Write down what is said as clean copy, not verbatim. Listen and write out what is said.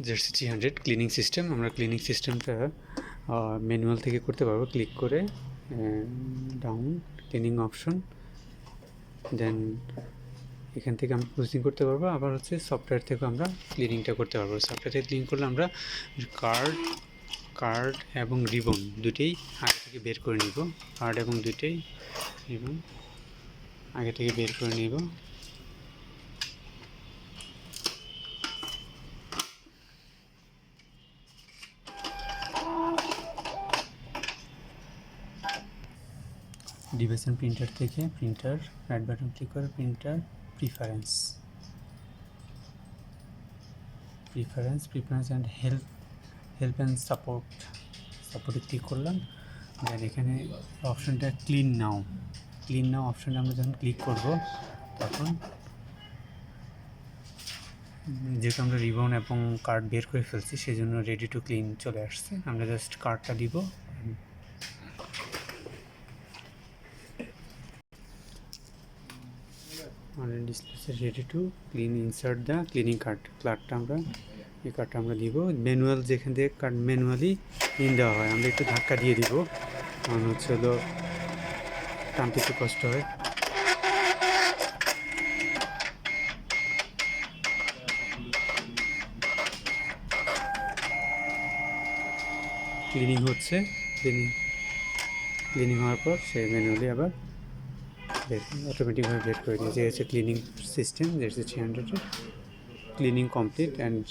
ZC300 cleaning system. আমরা cleaning সিস্টেমটা manual থেকে করতে পারবো। ক্লিক করে ডাউন ক্লিনিং অপশন, দেন এখান থেকে আমরা ক্লোজিং করতে পারবো। আবার হচ্ছে সফটওয়্যার থেকে আমরা ক্লিনিংটা করতে পারবো। সফটওয়্যার থেকে ক্লিন করলে আমরা কার্ড এবং রিবন দুটেই আগে থেকে বের করে নিব। কার্ড এবং দুটেই রিবন আগে থেকে বের করে নিব। ডিভাইস এন্ড প্রিন্টার থেকে প্রিন্টার রাইট বাটন ক্লিক করে printer preference and help and সাপোর্টে ক্লিক করলাম। দেন এখানে অপশনটা ক্লিন নাও অপশানে আমরা যখন ক্লিক করব তখন যেহেতু আমরা রিবন এবং কার্ড বের করে ফেলছি সেই জন্য রেডি টু ক্লিন চলে আসছে। আমরা জাস্ট কার্ডটা দিব। আমাদের display ready to clean, insert the cleaning কার্ডটা আমরা এই কার্ডটা আমরা দিব। ম্যানুয়াল যেখান থেকে কার্ড ম্যানুয়ালি ক্লিন দেওয়া হয় আমরা একটু ধাক্কা দিয়ে দিব, কারণ হচ্ছে হলো টানতে একটু কষ্ট হয়। ক্লিনিং হচ্ছে, ক্লিনিং হওয়ার পর সে ম্যানুয়ালি আবার অটোমেটিকভাবে বের করে দিয়েছে। হচ্ছে cleaning system ZC300 cleaning complete and